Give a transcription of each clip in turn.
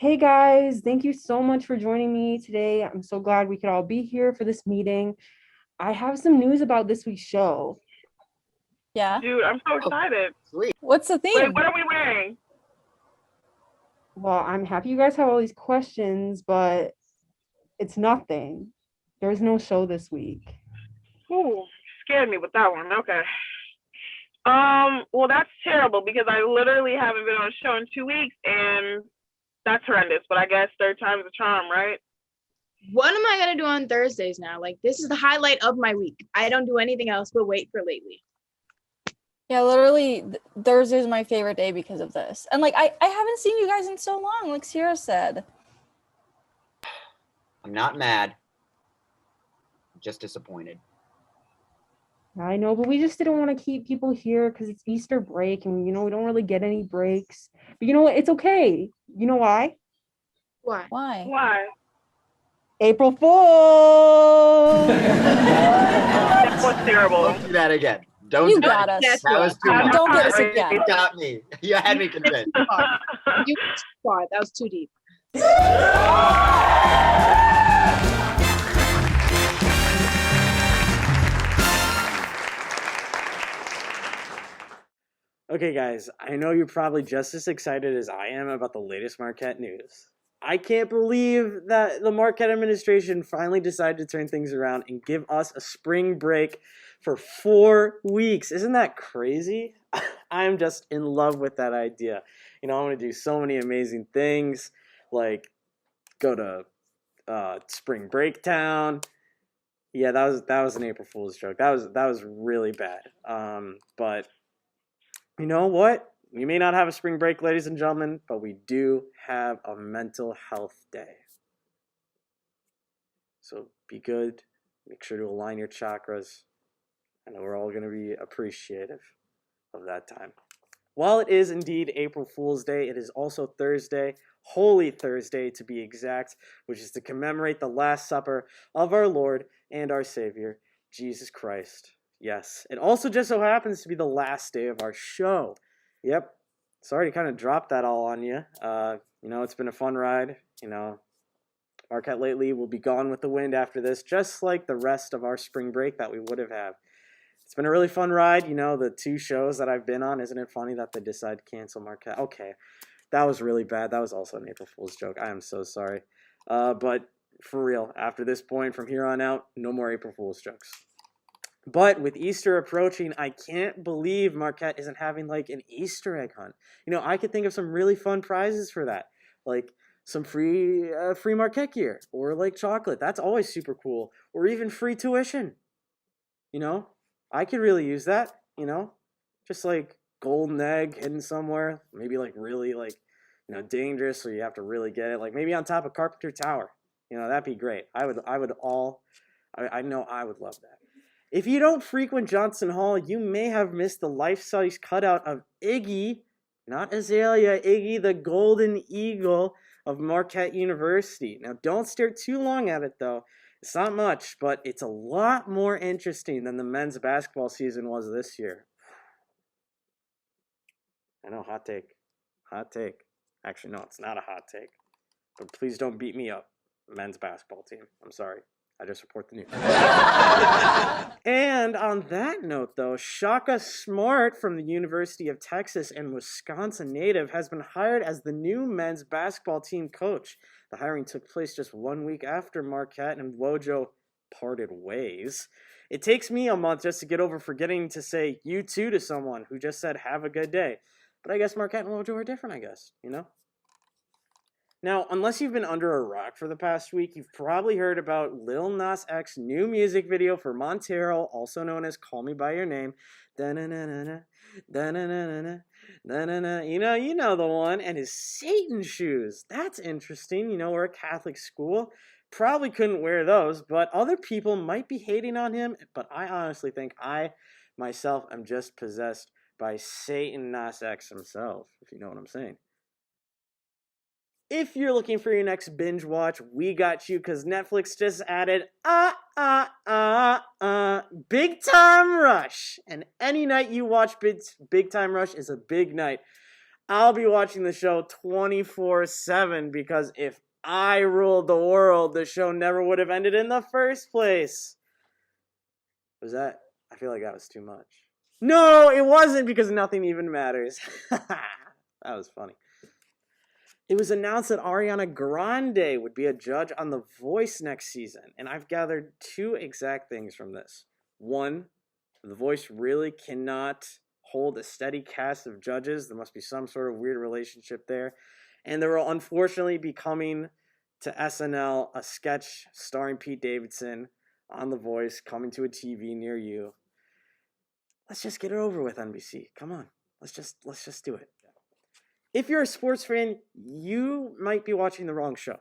Hey guys, thank you so much for joining me today. I'm so glad we could all be here for this meeting. I have some news about this week's show. Yeah. Dude, I'm so excited. Sweet. What's the Wait, theme? what are we wearing? Well, I'm happy you guys have all these questions, but it's nothing. There's no show this week. Ooh, scared me with that one. Okay. Well, that's terrible because I literally haven't been on a show in 2 weeks, and that's horrendous. But I guess third time's a charm, right? What am I gonna do on Thursdays now? Like, this is the highlight of my week. I don't do anything else but wait for Lately. Yeah, literally, Thursday is my favorite day because of this. And like, I haven't seen you guys in so long, like Sierra said. I'm not mad. I'm just disappointed. I know, but we just didn't want to keep people here because it's Easter break and we don't really get any breaks. But you know what? It's okay. You know why? Why? Why? Why? April Fool's! That was terrible. Don't do that again. Don't You do got that. us. That was too much. Don't get us again. You got me. You had me convinced. You spot. That was too deep. Okay, guys, I know you're probably just as excited as I am about the latest Marquette news. I can't believe that the Marquette administration finally decided to turn things around and give us a spring break for 4 weeks. Isn't that crazy? I'm just in love with that idea. I'm going to do so many amazing things, like go to spring break town. Yeah, that was an April Fool's joke. That was really bad. But you know what? We may not have a spring break, ladies and gentlemen, but we do have a mental health day. So be good. Make sure to align your chakras. I know we're all going to be appreciative of that time. While it is indeed April Fool's Day, it is also Thursday, Holy Thursday to be exact, which is to commemorate the Last Supper of our Lord and our Savior, Jesus Christ. Yes, it also just so happens to be the last day of our show. Yep, sorry to kind of drop that all on you. It's been a fun ride. Marquette Lately will be gone with the wind after this, just like the rest of our spring break that we would have had. It's been a really fun ride. The 2 shows that I've been on. Isn't it funny that they decided to cancel Marquette? Okay, that was really bad. That was also an April Fool's joke. I am so sorry. But for real, after this point, from here on out, no more April Fool's jokes. But with Easter approaching, I can't believe Marquette isn't having like an Easter egg hunt. I could think of some really fun prizes for that, like some free Marquette gear or like chocolate. That's always super cool. Or even free tuition. I could really use that. Just like golden egg hidden somewhere, maybe like really like dangerous, so you have to really get it. Like maybe on top of Carpenter Tower. That'd be great. I know I would love that. If you don't frequent Johnson Hall, you may have missed the life-size cutout of Iggy, not Azalea, Iggy the Golden Eagle of Marquette University. Now, don't stare too long at it, though. It's not much, but it's a lot more interesting than the men's basketball season was this year. I know, hot take. Hot take. Actually, no, it's not a hot take. But please don't beat me up, men's basketball team. I'm sorry. I just report the news. And on that note, though, Shaka Smart from the University of Texas and Wisconsin native has been hired as the new men's basketball team coach. The hiring took place just 1 week after Marquette and Wojo parted ways. It takes me a month just to get over forgetting to say you too to someone who just said have a good day. But I guess Marquette and Wojo are different, I guess, Now, unless you've been under a rock for the past week, you've probably heard about Lil Nas X's new music video for Montero, also known as Call Me By Your Name. Da-na-na-na-na, da-na-na-na-na, da-na-na. You know the one. And his Satan shoes. That's interesting. We're a Catholic school. Probably couldn't wear those, but other people might be hating on him. But I honestly think I, myself, am just possessed by Satan Nas X himself, if you know what I'm saying. If you're looking for your next binge watch, we got you, because Netflix just added Big Time Rush. And any night you watch Big Time Rush is a big night. I'll be watching the show 24/7 because if I ruled the world, the show never would have ended in the first place. Was that? I feel like that was too much. No, it wasn't because nothing even matters. That was funny. It was announced that Ariana Grande would be a judge on The Voice next season, and I've gathered two exact things from this. One, The Voice really cannot hold a steady cast of judges. There must be some sort of weird relationship there. And there will unfortunately be coming to SNL a sketch starring Pete Davidson on The Voice coming to a TV near you. Let's just get it over with, NBC. Come on. Let's just do it. If you're a sports fan, you might be watching the wrong show.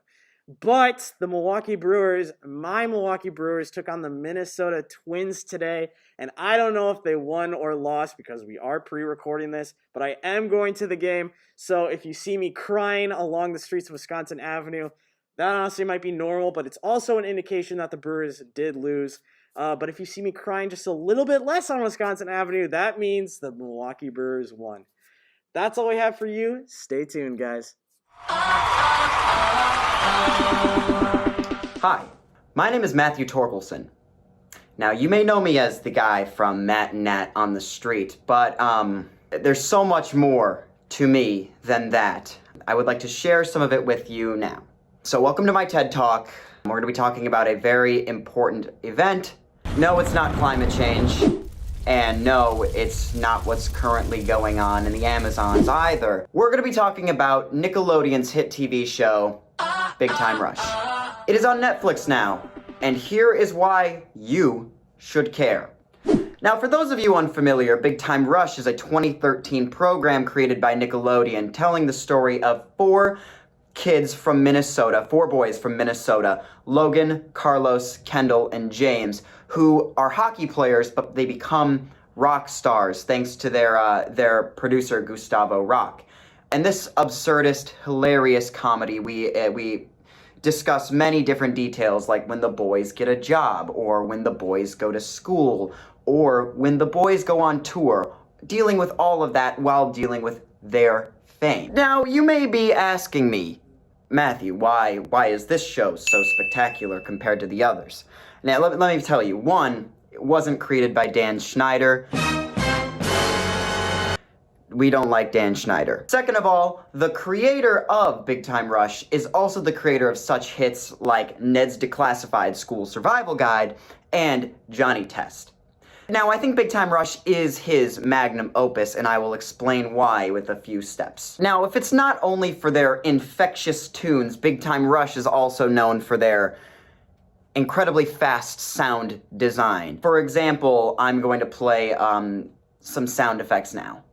But the Milwaukee Brewers, my Milwaukee Brewers, took on the Minnesota Twins today. And I don't know if they won or lost because we are pre-recording this, but I am going to the game. So if you see me crying along the streets of Wisconsin Avenue, that honestly might be normal, but it's also an indication that the Brewers did lose. But if you see me crying just a little bit less on Wisconsin Avenue, that means the Milwaukee Brewers won. That's all we have for you. Stay tuned, guys. Hi, my name is Matthew Torkelson. Now, you may know me as the guy from Matt and Nat on the Street, but there's so much more to me than that. I would like to share some of it with you now. So welcome to my TED Talk. We're going to be talking about a very important event. No, it's not climate change. And no, it's not what's currently going on in the Amazons either. We're going to be talking about Nickelodeon's hit TV show, Big Time Rush. It is on Netflix now, and here is why you should care. Now, for those of you unfamiliar, Big Time Rush is a 2013 program created by Nickelodeon telling the story of four boys from Minnesota, Logan, Carlos, Kendall, and James, who are hockey players, but they become rock stars thanks to their producer, Gustavo Rock. And this absurdist, hilarious comedy, we discuss many different details, like when the boys get a job, or when the boys go to school, or when the boys go on tour, dealing with all of that while dealing with their fame. Now, you may be asking me, Matthew, why is this show so spectacular compared to the others? Now, let me tell you. One, it wasn't created by Dan Schneider. We don't like Dan Schneider. Second of all, the creator of Big Time Rush is also the creator of such hits like Ned's Declassified School Survival Guide and Johnny Test. Now, I think Big Time Rush is his magnum opus, and I will explain why with a few steps. Now, if it's not only for their infectious tunes, Big Time Rush is also known for their incredibly fast sound design. For example, I'm going to play some sound effects now.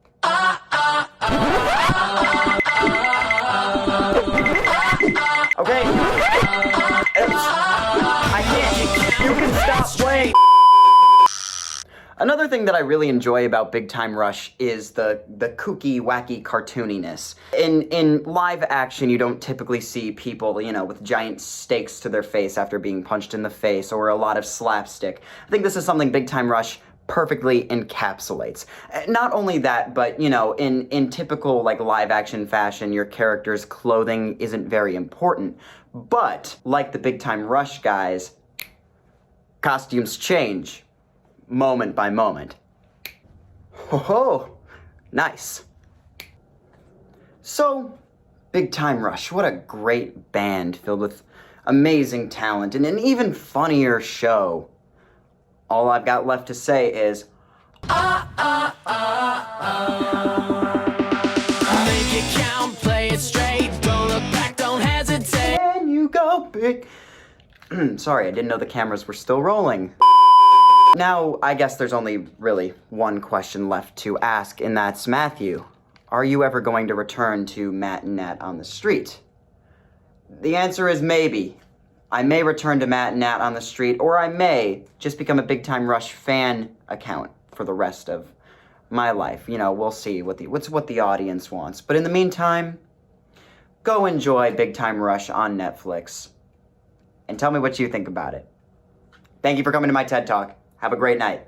Okay? I can't. You can stop playing. Another thing that I really enjoy about Big Time Rush is the kooky, wacky cartooniness. In live action, you don't typically see people, with giant stakes to their face after being punched in the face, or a lot of slapstick. I think this is something Big Time Rush perfectly encapsulates. Not only that, but, in typical, live action fashion, your character's clothing isn't very important. But, like the Big Time Rush guys, costumes change. Moment by moment. Ho-ho! Nice. So, Big Time Rush, what a great band filled with amazing talent and an even funnier show. All I've got left to say is, Make it count, play it straight, don't look back, don't hesitate. And you go big. Sorry, I didn't know the cameras were still rolling. Now, I guess there's only really one question left to ask, and that's, Matthew, are you ever going to return to Matt and Nat on the Street? The answer is maybe. I may return to Matt and Nat on the Street, or I may just become a Big Time Rush fan account for the rest of my life. We'll see what the audience wants. But in the meantime, go enjoy Big Time Rush on Netflix, and tell me what you think about it. Thank you for coming to my TED Talk. Have a great night.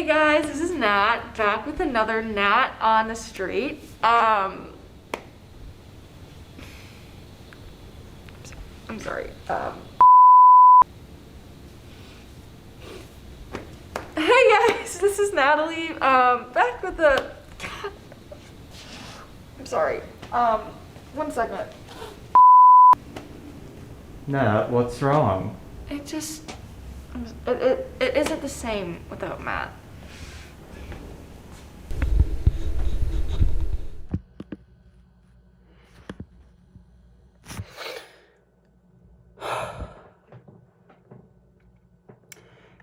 Hey guys, this is Nat, back with another Nat on the street. I'm sorry. Hey guys, this is Natalie. Back with the. I'm sorry. 1 second. Nat, what's wrong? It just. It isn't the same without Matt.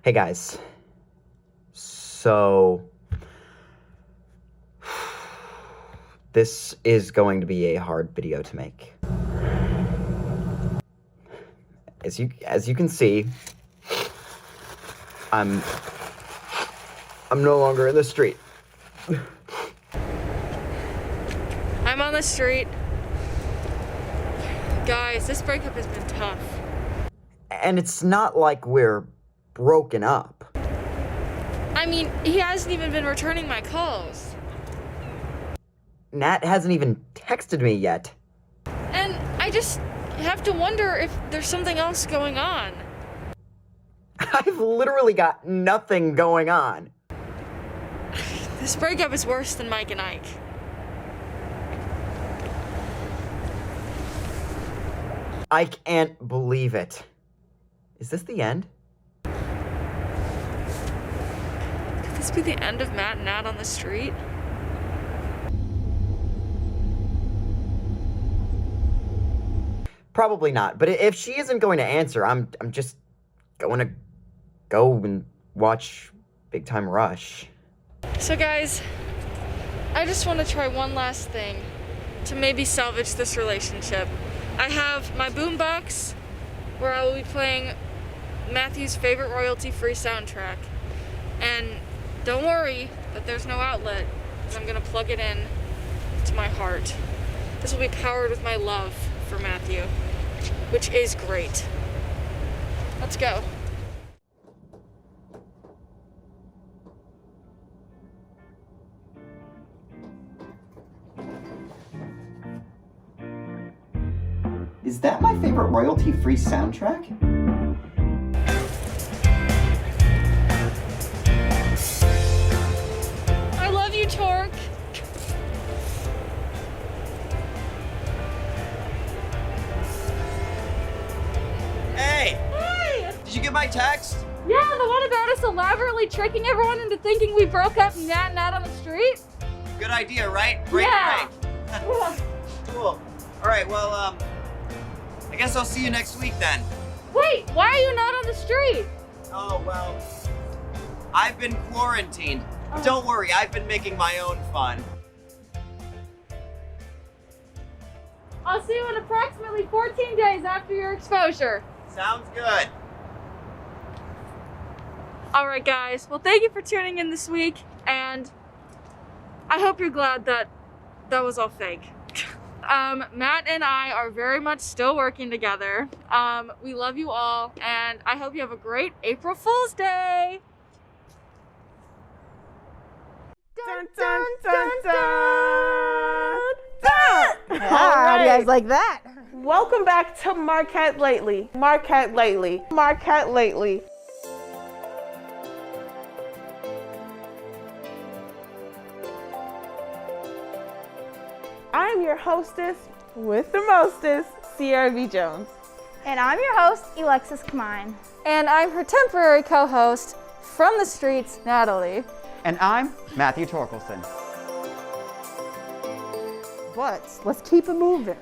Hey guys. So this is going to be a hard video to make. As you can see, I'm no longer in the street. I'm on the street. Guys, this breakup has been tough. And it's not like we're broken up. I mean, he hasn't even been returning my calls. Nat hasn't even texted me yet. And I just have to wonder if there's something else going on. I've literally got nothing going on. This breakup is worse than Mike and Ike. I can't believe it. Is this the end? Could this be the end of Matt and Nat on the street? Probably not, but if she isn't going to answer, I'm just going to go and watch Big Time Rush. So guys, I just want to try one last thing to maybe salvage this relationship. I have my boombox where I will be playing Matthew's favorite royalty-free soundtrack. And don't worry that there's no outlet, because I'm going to plug it in to my heart. This will be powered with my love for Matthew, which is great. Let's go. Is that my favorite royalty-free soundtrack? I love you, Torque. Hey! Hey! Did you get my text? Yeah, the one about us elaborately tricking everyone into thinking we broke up Nat on the street? Good idea, right? Great Yeah. prank. Cool. Alright, well, I guess I'll see you next week then. Wait, why are you not on the street? Oh, well, I've been quarantined. But don't worry, I've been making my own fun. I'll see you in approximately 14 days after your exposure. Sounds good. All right, guys. Well, thank you for tuning in this week, and I hope you're glad that that was all fake. Matt and I are very much still working together. We love you all, and I hope you have a great April Fool's Day. Dun, dun, dun, dun, dun. How do you guys like that? Welcome back to Marquette Lately. Marquette Lately. Marquette Lately. I am your hostess with the mostest, Sierra V. Jones. And I'm your host, Alexis Kamine. And I'm her temporary co-host from the streets, Natalie. And I'm Matthew Torkelson. But let's keep it moving.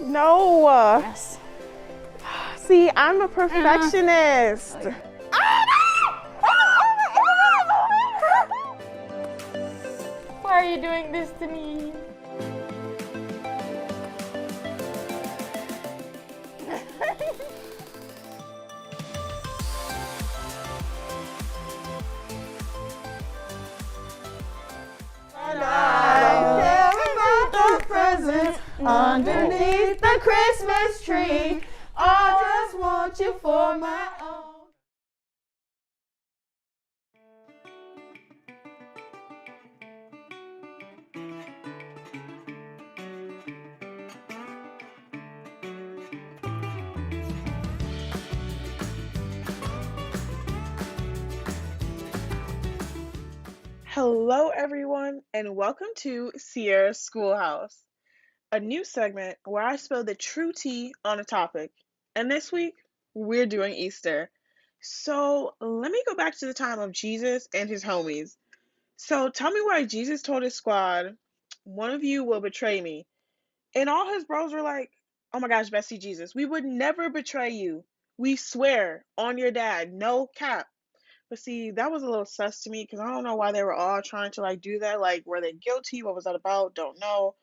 No. Yes. See, I'm a perfectionist. Why are you doing this to me? And I care about the presents underneath the Christmas tree. I just want you for my own. Hello, everyone, and welcome to Sierra's Schoolhouse, a new segment where I spill the true tea on a topic. And this week, we're doing Easter. So let me go back to the time of Jesus and his homies. So tell me why Jesus told his squad, one of you will betray me. And all his bros were like, oh my gosh, Bestie Jesus, we would never betray you. We swear on your dad, no cap. But see, that was a little sus to me because I don't know why they were all trying to like do that. Like, were they guilty? What was that about? Don't know.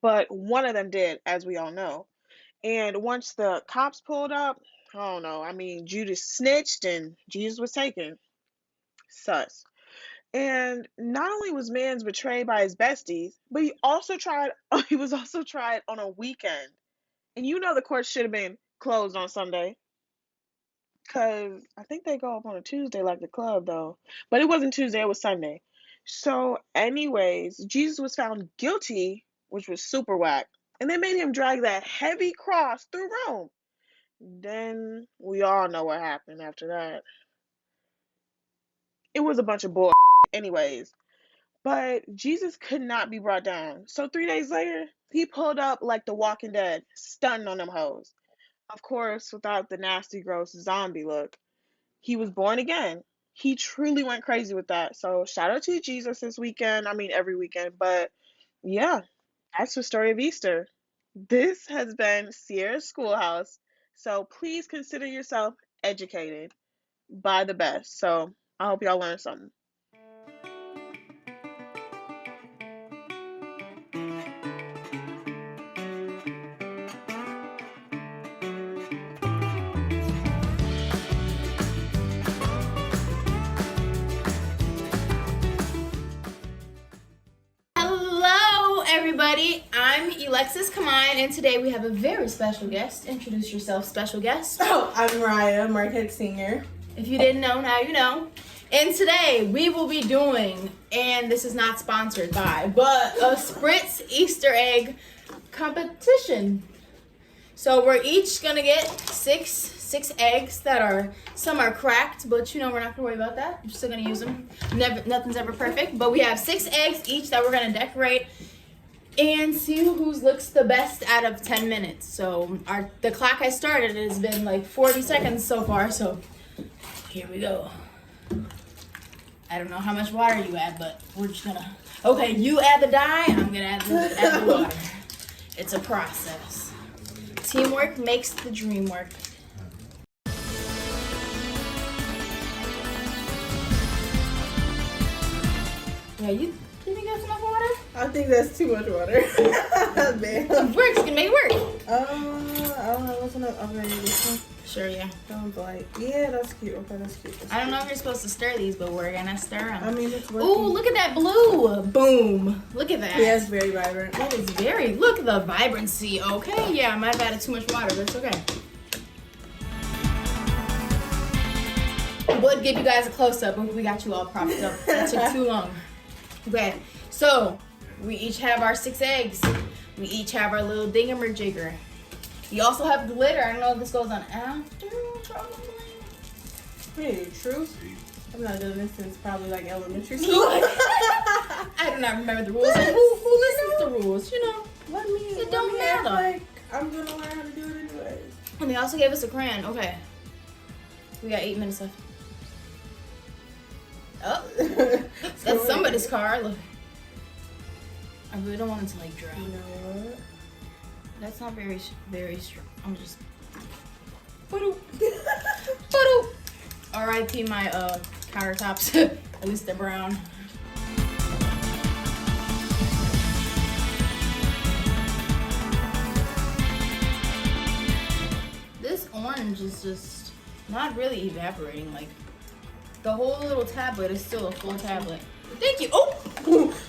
But one of them did, as we all know. And once the cops pulled up, I don't know. I mean, Judas snitched and Jesus was taken. Sus. And not only was Mans betrayed by his besties, but he was also tried on a weekend. And you know the court should have been closed on Sunday. Because I think they go up on a Tuesday like the club, though. But it wasn't Tuesday, it was Sunday. So, anyways, Jesus was found guilty, which was super whack. And they made him drag that heavy cross through Rome. Then we all know what happened after that. It was a bunch of bull. Anyways. But Jesus could not be brought down. So 3 days later, he pulled up like the Walking Dead, stunning on them hoes. Of course, without the nasty, gross zombie look. He was born again. He truly went crazy with that. So shout out to Jesus this weekend. I mean, every weekend. But yeah, that's the story of Easter. This has been Sierra's Schoolhouse. So please consider yourself educated by the best. So I hope y'all learned something. Hello, everybody. I'm Alexis Kamine, and today we have a very special guest. Introduce yourself, special guest. Oh, I'm Mariah, Marquette Senior. If you didn't know, now you know. And today we will be doing, and this is not sponsored by, but a Spritz Easter egg competition. So we're each gonna get six eggs that are, some are cracked, but you know we're not gonna worry about that. We're still gonna use them. Nothing's ever perfect, but we have 6 eggs each that we're gonna decorate and see who looks the best out of 10 minutes. So the clock has started. It has been like 40 seconds so far, so here we go. I don't know how much water you add, but we're just gonna, okay, you add the dye, I'm gonna add the water. It's a process. Teamwork makes the dream work. Yeah, you think that's enough water? I think that's too much water. Man. It works, you can make it work. I don't know what's enough. Okay, this one. Sure, yeah. Sounds like, yeah, that's cute. Okay, that's cute. I don't know if you're supposed to stir these, but we're gonna stir them. I mean, it's working. Ooh, look at that blue. Boom. Look at that. Yeah, it's very vibrant. That is very, look at the vibrancy. Okay, yeah, I might have added too much water, but it's okay. I would give you guys a close-up, but we got you all propped up. That took too long. Okay, so we each have our 6 eggs. We each have our little dingamer-jigger. You also have glitter. I don't know if this goes on after, probably. Hey, true. I'm not doing this since probably like elementary school. I do not remember the rules. And who listens to rules? You know, it don't matter. Like, I'm gonna learn how to do it anyways. And they also gave us a crayon. Okay, we got 8 minutes left. Oh, that's somebody's car. Look, I really don't want it to like dry. You know what? That's not very strong. I'm just. R.I.P. my countertops. At least they're brown. This orange is just not really evaporating. Like the whole little tablet is still a full tablet. Thank you. Oh,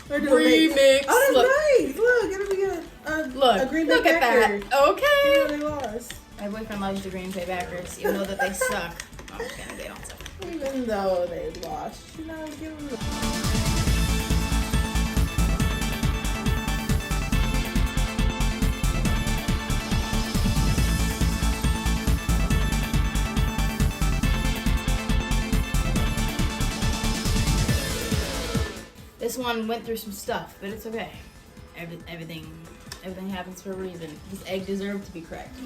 we're doing remix. Oh, that's Look. nice. Look, it'll be a Green Bay look at Packer. that. Okay. Yeah, they lost. My boyfriend loves the Green Bay Packers, even though that they suck. Oh, okay, they don't suck. Even though they lost, you know, give them the... This one went through some stuff, but it's okay. Everything happens for a reason. This egg deserved to be cracked.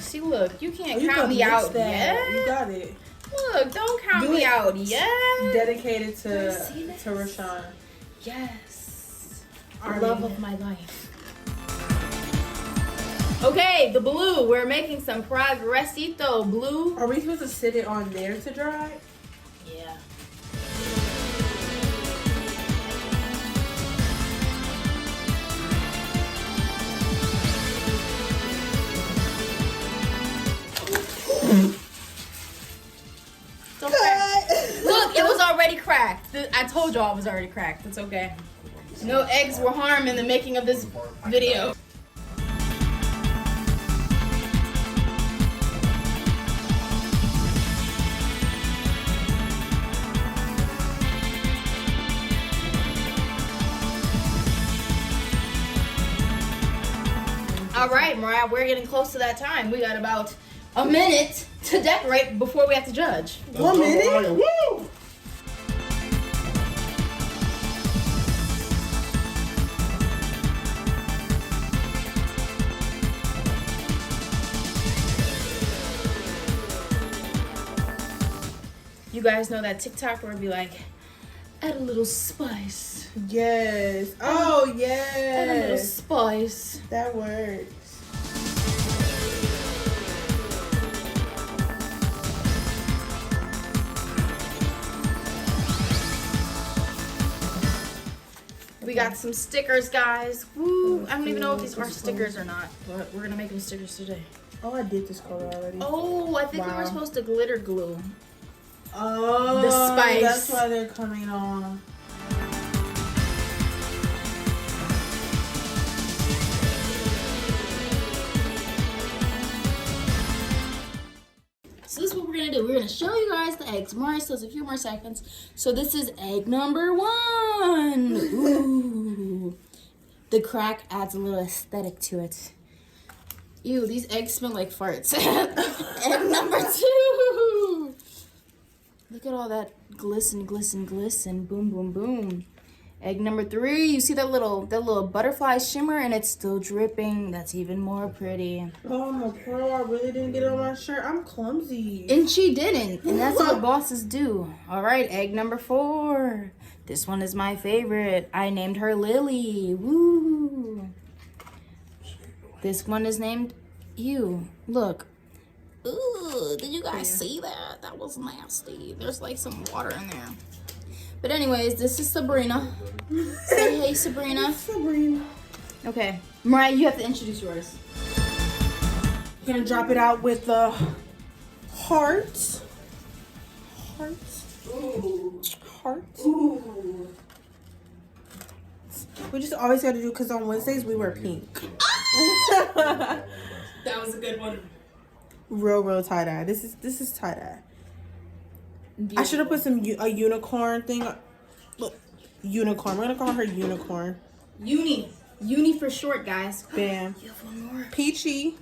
See, look, you can't count me out yet. You got it. Look, don't count me out yet. Dedicated to Rashawn. Yes. The love of my life. Okay, the blue. We're making some progresito blue. Are we supposed to sit it on there to dry? Yeah. It's okay. Look, it was already cracked. I told y'all it was already cracked. It's okay. No eggs were harmed in the making of this video. All right, Mariah, we're getting close to that time. We got about a minute to decorate before we have to judge. 1 minute? Woo! You guys know that TikTok where it'd be like, add a little spice. Yes. Oh, yes. Add a little spice. That works. We got some stickers, guys. Woo! I don't even know if these are stickers or not, but we're gonna make them stickers today. Oh, I did this color already. Oh, I think we were supposed to glitter glue. Oh, the spice. That's why they're coming on. So this is what we're gonna do. We're gonna show you guys the eggs. Mariah still has a few more seconds. So this is egg number 1. Ooh. The crack adds a little aesthetic to it. Ew, these eggs smell like farts. Egg number 2. Look at all that glisten, glisten, glisten. Boom, boom, boom. Egg number 3. You see that little butterfly shimmer and it's still dripping. That's even more pretty. Oh my God, I really didn't get it on my shirt. I'm clumsy. And she didn't. And that's what bosses do. All right, egg number 4. This one is my favorite. I named her Lily. Woo. This one is named you. Look. Ooh, did you guys see that? That was nasty. There's like some water in there. But anyways, this is Sabrina. Say hey, Sabrina. Sabrina. Okay. Mariah, you have to introduce yours. I'm gonna drop it out with the heart. Heart. Ooh. Heart. Ooh. We just always gotta do, because on Wednesdays we wear pink. That was a good one. Real tie-dye. This is tie-dye. I should have put a unicorn thing. Look, unicorn. We're gonna call her unicorn. Uni for short, guys. Bam. You have one more. Peachy.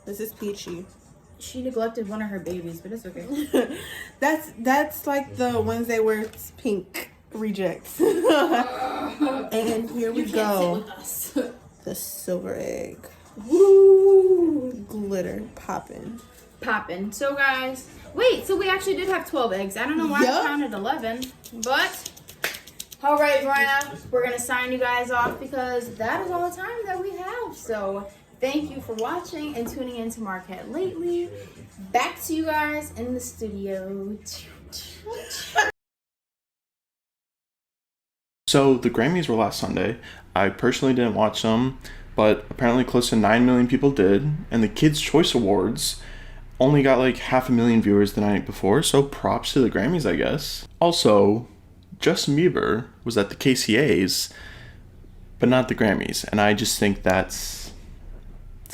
This is Peachy. She neglected one of her babies, but it's okay. That's like the Wednesday where it's pink rejects. And here we go. Sit with us. The silver egg. Woo! Glitter popping. So guys, wait, so we actually did have 12 eggs. I don't know why I counted 11, but all right, Mariah, we're gonna sign you guys off because that is all the time that we have. So thank you for watching and tuning in to Marquette Lately. Back to you guys in the studio. So the Grammys were last Sunday. I personally didn't watch them, but apparently close to 9 million people did. And the Kids' Choice Awards only got like 500,000 viewers the night before, so props to the Grammys, I guess. Also, Justin Bieber was at the KCAs, but not the Grammys, and I just think it's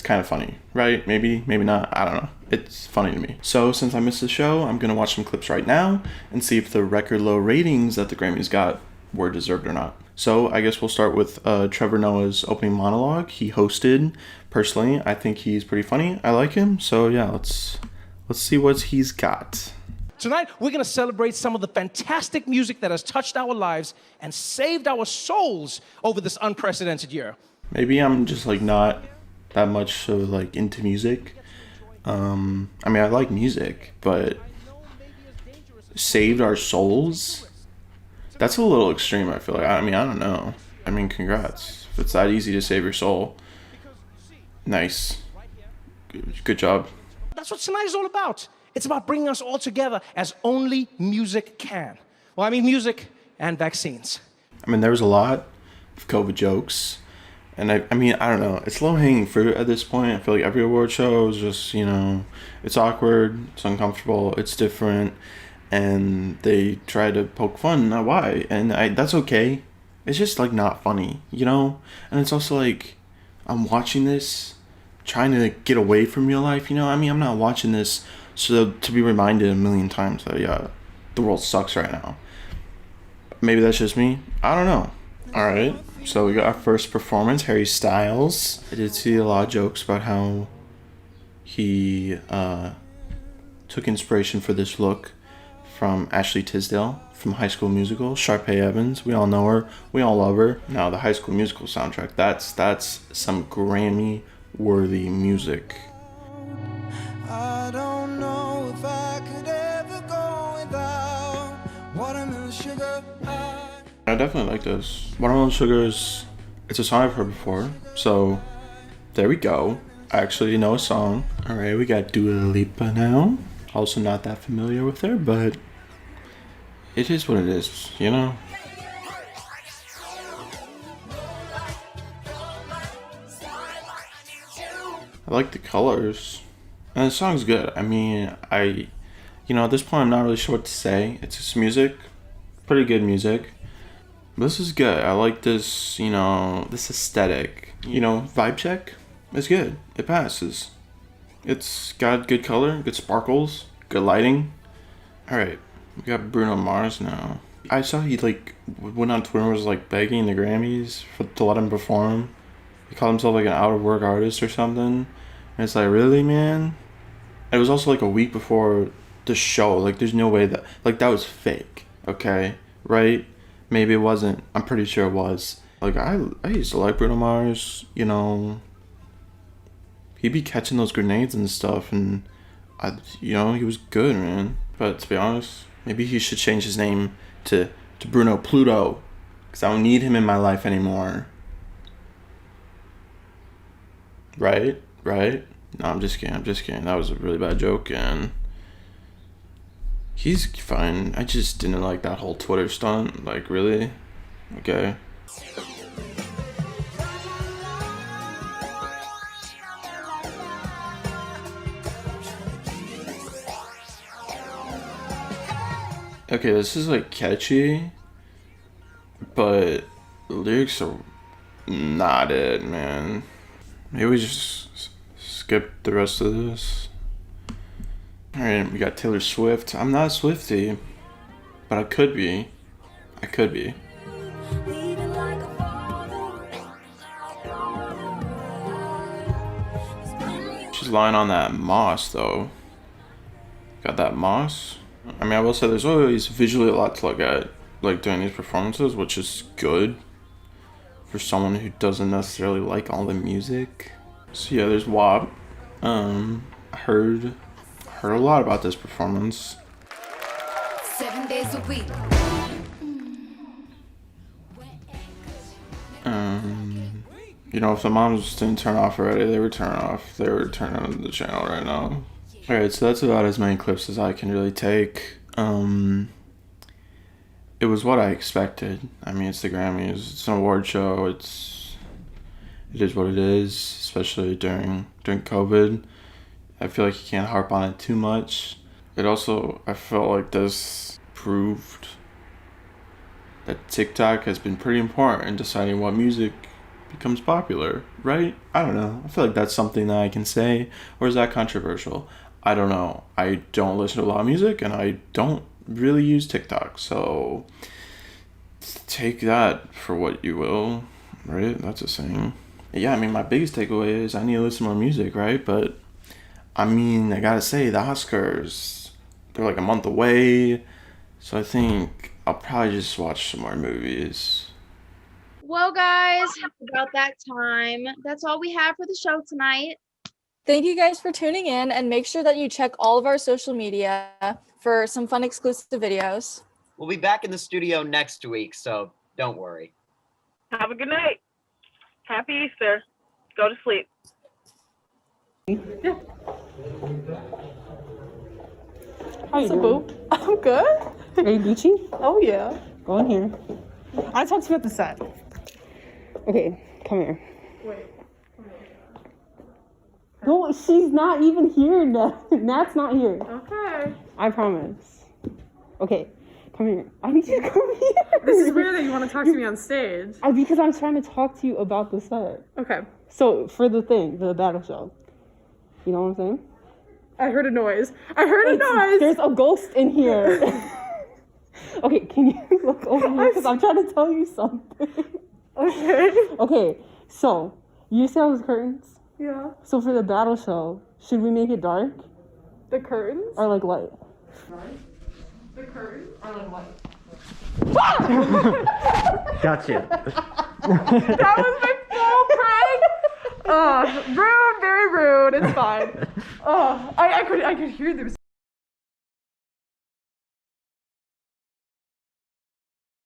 kind of funny, right? Maybe not, I don't know. It's funny to me. So since I missed the show, I'm gonna watch some clips right now and see if the record low ratings that the Grammys got were deserved or not. So I guess we'll start with Trevor Noah's opening monologue. He hosted. Personally, I think he's pretty funny. I like him. So yeah, let's see what he's got. Tonight, we're going to celebrate some of the fantastic music that has touched our lives and saved our souls over this unprecedented year. Maybe I'm just like not that much of like into music. I mean, I like music, but saved our souls? That's a little extreme, I feel like. I mean, I don't know. I mean, congrats. If it's that easy to save your soul. Nice. Good job. That's what tonight is all about. It's about bringing us all together as only music can. Well, I mean music and vaccines. I mean, there was a lot of COVID jokes. And I mean, I don't know. It's low-hanging fruit at this point. I feel like every award show is just, it's awkward, it's uncomfortable, it's different. And they try to poke fun. Not why. And that's okay. It's just, like, not funny, And it's also, like, I'm watching this, trying to get away from real life, I mean, I'm not watching this so to be reminded a million times that, yeah, the world sucks right now. Maybe that's just me. I don't know. All right. So we got our first performance, Harry Styles. I did see a lot of jokes about how he took inspiration for this look from Ashley Tisdale from High School Musical, Sharpay Evans. We all know her. We all love her. Now, the High School Musical soundtrack, that's some Grammy-worthy music. I don't know if I could ever go without watermelon sugar. I definitely like this. Watermelon Sugar's, it's a song I've heard before, so there we go. I actually know a song. Alright, we got Dua Lipa now. Also not that familiar with her, but it is what it is, I like the colors. And the song's good. I mean, at this point I'm not really sure what to say. It's just music. Pretty good music. This is good. I like this, this aesthetic. Vibe check is good. It passes. It's got good color, good sparkles, good lighting. Alright, we got Bruno Mars now. I saw he, went on Twitter and was, begging the Grammys to let him perform. He called himself, an out-of-work artist or something. And it's really, man? It was also, a week before the show. There's no way that, that was fake, okay? Right? Maybe it wasn't. I'm pretty sure it was. I used to like Bruno Mars, He'd be catching those grenades and stuff, and, he was good, man. But to be honest, maybe he should change his name to Bruno Pluto, because I don't need him in my life anymore. Right? No, I'm just kidding. That was a really bad joke, and he's fine. I just didn't like that whole Twitter stunt. Really? Okay. Okay, this is catchy, but the lyrics are not it, man. Maybe we just skip the rest of this. Alright, we got Taylor Swift. I'm not a Swiftie, but I could be. She's lying on that moss, though. Got that moss. I mean, I will say there's always visually a lot to look at, during these performances, which is good for someone who doesn't necessarily like all the music. So yeah, there's WAP. I heard a lot about this performance. 7 days a week. If the moms didn't turn off already, they would turn off. They would turn on the channel right now. Alright, so that's about as many clips as I can really take. It was what I expected. I mean, it's the Grammys. It's an award show. It is what it is, especially during COVID. I feel like you can't harp on it too much. I felt like this proved that TikTok has been pretty important in deciding what music becomes popular, right? I don't know. I feel like that's something that I can say, or is that controversial? I don't know. I don't listen to a lot of music, and I don't really use TikTok, so take that for what you will, right? That's a saying. Yeah, I mean, my biggest takeaway is I need to listen to more music, right? But, I mean, I gotta say, the Oscars, they're like a month away, so I think I'll probably just watch some more movies. Well, guys, about that time. That's all we have for the show tonight. Thank you guys for tuning in, and make sure that you check all of our social media for some fun exclusive videos. We'll be back in the studio next week, so don't worry. Have a good night. Happy Easter. Go to sleep. How you doing? I'm good. Are you Gucci? Oh yeah. Go in here. I talked to you about the set. Okay, come here. Wait. No, she's not even here, Nat. Nat's not here. Okay. I promise. Okay, come here. I need you to come here. This is weird that you want to talk to me on stage. Because I'm trying to talk to you about the set. Okay. So, for the thing, the battle show. You know what I'm saying? I heard a noise. Noise. There's a ghost in here. Okay, can you look over here? Because I'm trying to tell you something. Okay. Okay, so, you see those curtains? Yeah. So for the battle show, should we make it dark? The curtains? Or like light? The curtains? Or like light? Gotcha. That was my full prank. Oh, rude, very rude. It's fine. Oh, I could hear there was